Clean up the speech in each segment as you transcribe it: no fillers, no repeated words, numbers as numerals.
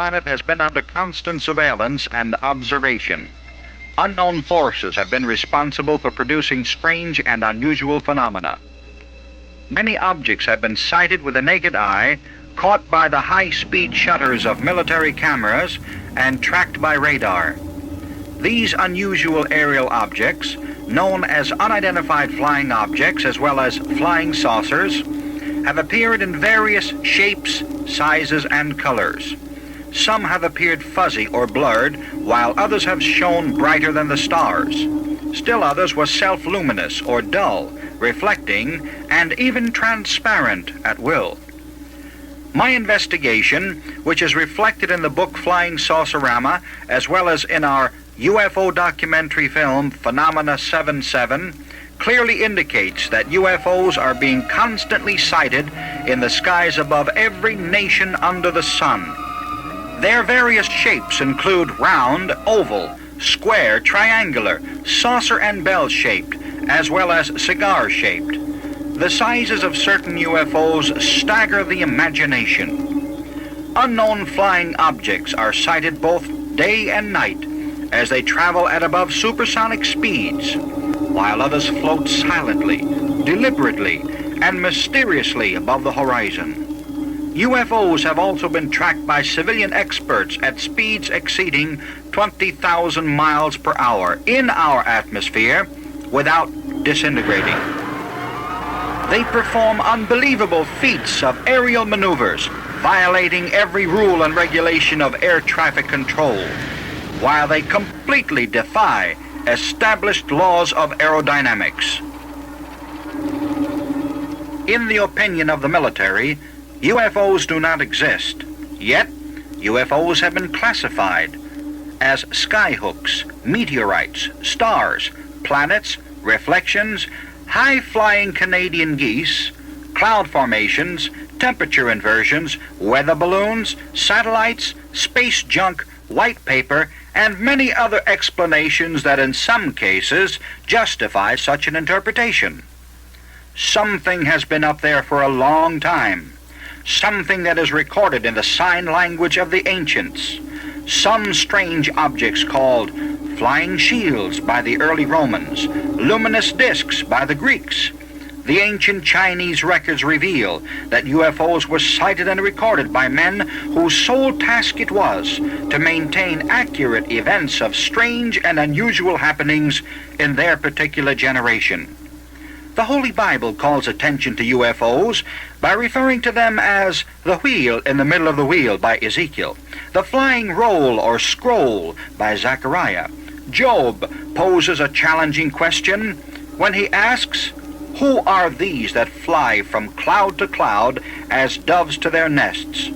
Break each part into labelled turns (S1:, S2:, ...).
S1: planet has been under constant surveillance and observation. Unknown forces have been responsible for producing strange and unusual phenomena. Many objects have been sighted with the naked eye, caught by the high-speed shutters of military cameras, and tracked by radar. These unusual aerial objects, known as unidentified flying objects as well as flying saucers, have appeared in various shapes, sizes, and colors. Some have appeared fuzzy or blurred, while others have shone brighter than the stars. Still others were self-luminous or dull, reflecting, and even transparent at will. My investigation, which is reflected in the book Flying Saucerama, as well as in our UFO documentary film Phenomena 77, clearly indicates that UFOs are being constantly sighted in the skies above every nation under the sun. Their various shapes include round, oval, square, triangular, saucer and bell-shaped, as well as cigar-shaped. The sizes of certain UFOs stagger the imagination. Unknown flying objects are sighted both day and night as they travel at above supersonic speeds, while others float silently, deliberately, and mysteriously above the horizon. UFOs have also been tracked by civilian experts at speeds exceeding 20,000 miles per hour in our atmosphere without disintegrating. They perform unbelievable feats of aerial maneuvers, violating every rule and regulation of air traffic control, while they completely defy established laws of aerodynamics. In the opinion of the military, UFOs do not exist, yet UFOs have been classified as skyhooks, meteorites, stars, planets, reflections, high-flying Canadian geese, cloud formations, temperature inversions, weather balloons, satellites, space junk, white paper, and many other explanations that in some cases justify such an interpretation. Something has been up there for a long time. Something that is recorded in the sign language of the ancients. Some strange objects called flying shields by the early Romans, luminous discs by the Greeks. The ancient Chinese records reveal that UFOs were sighted and recorded by men whose sole task it was to maintain accurate events of strange and unusual happenings in their particular generation. The Holy Bible calls attention to UFOs by referring to them as the wheel in the middle of the wheel by Ezekiel, the flying roll or scroll by Zechariah. Job poses a challenging question when he asks, "Who are these that fly from cloud to cloud as doves to their nests?"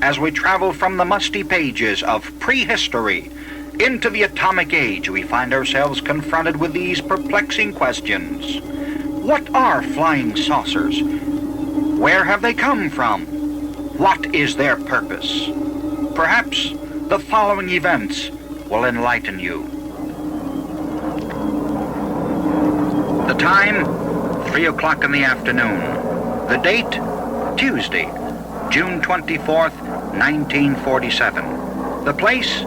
S1: As we travel from the musty pages of prehistory into the atomic age, we find ourselves confronted with these perplexing questions. What are flying saucers? Where have they come from? What is their purpose? Perhaps the following events will enlighten you. The time, 3 o'clock in the afternoon. The date, Tuesday, June 24th, 1947. The place,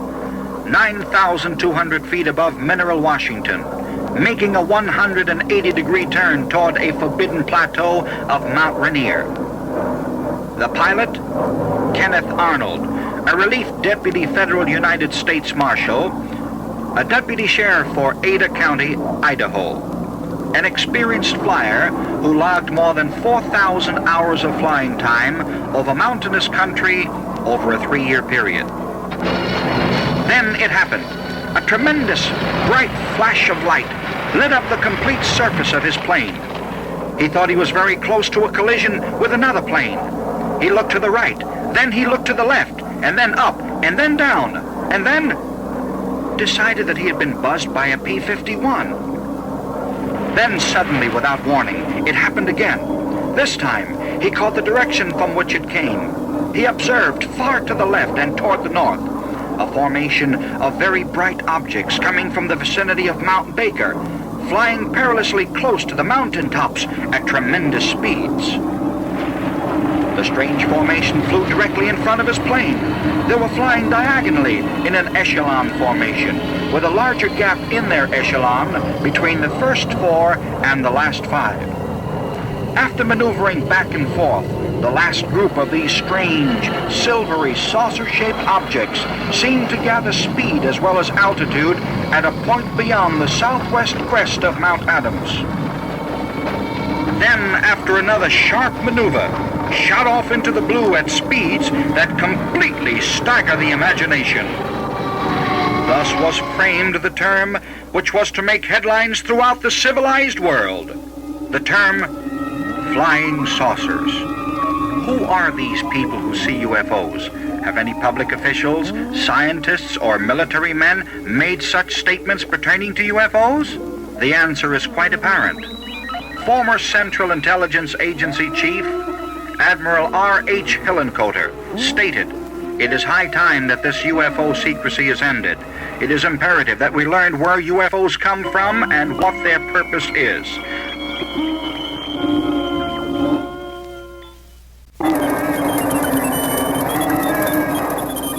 S1: 9,200 feet above Mineral, Washington, making a 180-degree turn toward a forbidden plateau of Mount Rainier. The pilot, Kenneth Arnold, a relief deputy federal United States Marshal, a deputy sheriff for Ada County, Idaho, an experienced flyer who logged more than 4,000 hours of flying time over mountainous country over a 3-year period. Then it happened. A tremendous, bright flash of light lit up the complete surface of his plane. He thought he was very close to a collision with another plane. He looked to the right, then he looked to the left, and then up, and then down, and then decided that he had been buzzed by a P-51. Then suddenly, without warning, it happened again. This time, he caught the direction from which it came. He observed far to the left and toward the north a formation of very bright objects coming from the vicinity of Mount Baker, flying perilously close to the mountaintops at tremendous speeds. The strange formation flew directly in front of his plane. They were flying diagonally in an echelon formation, with a larger gap in their echelon between the first 4 and the last 5. After maneuvering back and forth, the last group of these strange, silvery, saucer-shaped objects seemed to gather speed as well as altitude at a point beyond the southwest crest of Mount Adams. Then, after another sharp maneuver, shot off into the blue at speeds that completely stagger the imagination. Thus was framed the term which was to make headlines throughout the civilized world, the term flying saucers. Who are these people who see UFOs? Have any public officials, scientists, or military men made such statements pertaining to UFOs? The answer is quite apparent. Former Central Intelligence Agency Chief Admiral R.H. Hillenkoetter stated, "It is high time that this UFO secrecy is ended. It is imperative that we learn where UFOs come from and what their purpose is."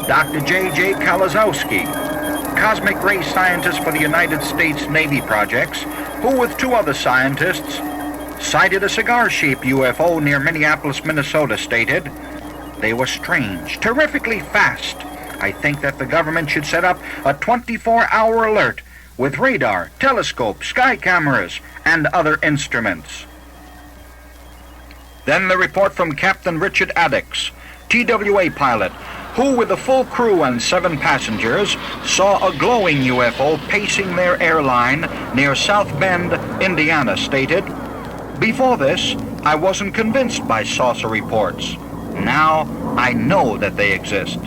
S1: Dr. J.J. Kalazowski, cosmic ray scientist for the United States Navy projects, who with 2 other scientists sighted a cigar-shaped UFO near Minneapolis, Minnesota, stated, "They were strange, terrifically fast. I think that the government should set up a 24-hour alert with radar, telescope, sky cameras, and other instruments." Then the report from Captain Richard Addix, TWA pilot, who with a full crew and 7 passengers saw a glowing UFO pacing their airline near South Bend, Indiana, stated, "Before this, I wasn't convinced by saucer reports. Now I know that they exist."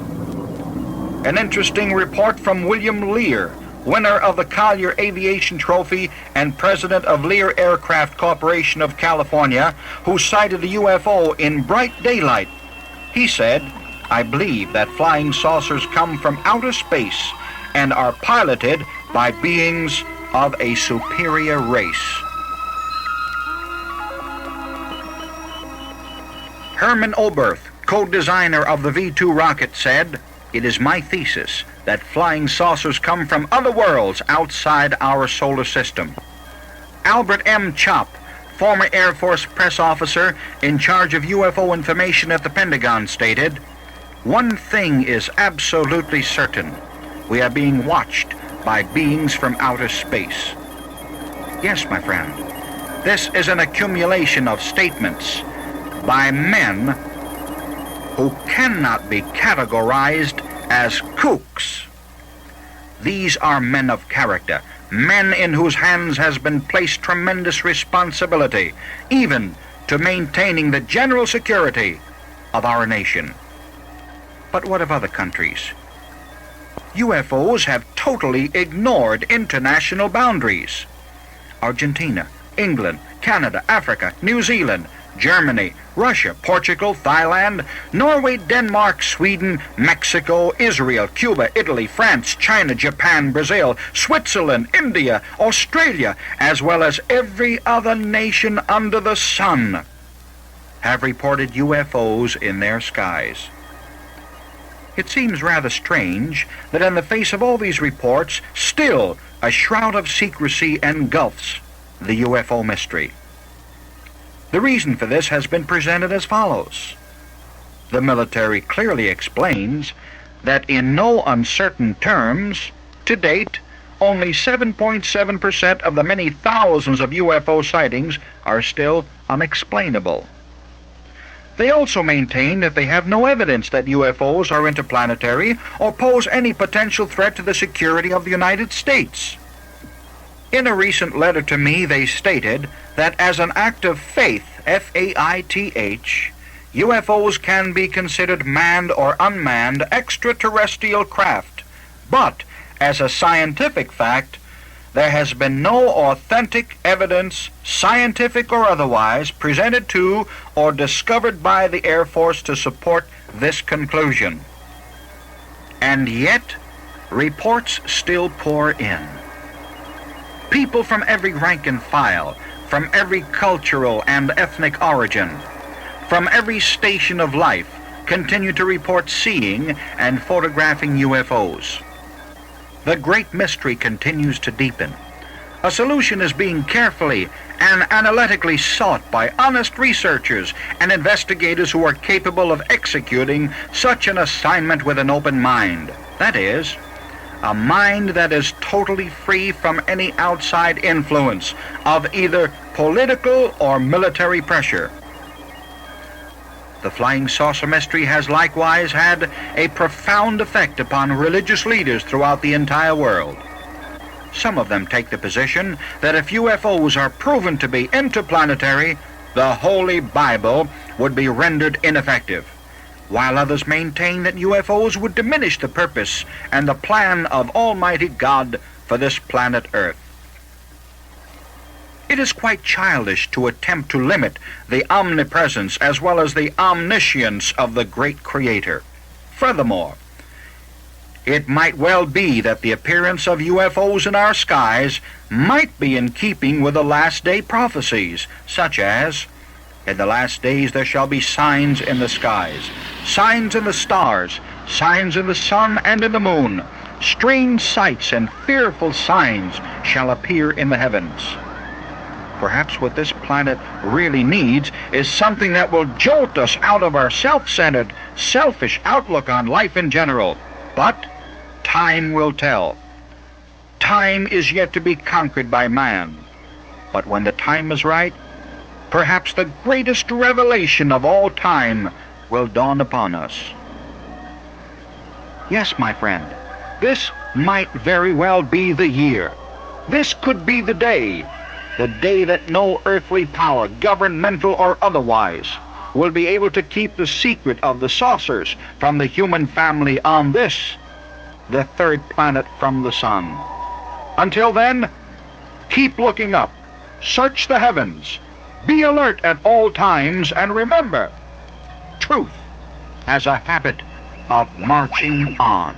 S1: An interesting report from William Lear, winner of the Collier Aviation Trophy and president of Lear Aircraft Corporation of California, who sighted a UFO in bright daylight. He said, "I believe that flying saucers come from outer space and are piloted by beings of a superior race." Herman Oberth, co-designer of the V-2 rocket, said, "It is my thesis that flying saucers come from other worlds outside our solar system." Albert M. Chopp, former Air Force press officer in charge of UFO information at the Pentagon, stated, "One thing is absolutely certain. We are being watched by beings from outer space." Yes, my friend, this is an accumulation of statements by men who cannot be categorized as kooks. These are men of character, men in whose hands has been placed tremendous responsibility, even to maintaining the general security of our nation. But what of other countries? UFOs have totally ignored international boundaries. Argentina, England, Canada, Africa, New Zealand, Germany, Russia, Portugal, Thailand, Norway, Denmark, Sweden, Mexico, Israel, Cuba, Italy, France, China, Japan, Brazil, Switzerland, India, Australia, as well as every other nation under the sun, have reported UFOs in their skies. It seems rather strange that in the face of all these reports, still a shroud of secrecy engulfs the UFO mystery. The reason for this has been presented as follows. The military clearly explains that in no uncertain terms, to date, only 7.7% of the many thousands of UFO sightings are still unexplainable. They also maintain that they have no evidence that UFOs are interplanetary or pose any potential threat to the security of the United States. In a recent letter to me, they stated that as an act of faith, F-A-I-T-H, UFOs can be considered manned or unmanned extraterrestrial craft, but as a scientific fact, there has been no authentic evidence, scientific or otherwise, presented to or discovered by the Air Force to support this conclusion. And yet, reports still pour in. People from every rank and file, from every cultural and ethnic origin, from every station of life continue to report seeing and photographing UFOs. The great mystery continues to deepen. A solution is being carefully and analytically sought by honest researchers and investigators who are capable of executing such an assignment with an open mind. That is, a mind that is totally free from any outside influence of either political or military pressure. The flying saucer mystery has likewise had a profound effect upon religious leaders throughout the entire world. Some of them take the position that if UFOs are proven to be interplanetary, the Holy Bible would be rendered ineffective, while others maintain that UFOs would diminish the purpose and the plan of Almighty God for this planet Earth. It is quite childish to attempt to limit the omnipresence as well as the omniscience of the great Creator. Furthermore, it might well be that the appearance of UFOs in our skies might be in keeping with the last day prophecies, such as, "In the last days there shall be signs in the skies, signs in the stars, signs in the sun and in the moon. Strange sights and fearful signs shall appear in the heavens." Perhaps what this planet really needs is something that will jolt us out of our self-centered, selfish outlook on life in general. But time will tell. Time is yet to be conquered by man. But when the time is right, perhaps the greatest revelation of all time will dawn upon us. Yes, my friend, this might very well be the year. This could be the day that no earthly power, governmental or otherwise, will be able to keep the secret of the saucers from the human family on this, the third planet from the sun. Until then, keep looking up, search the heavens, be alert at all times, and remember, truth has a habit of marching on.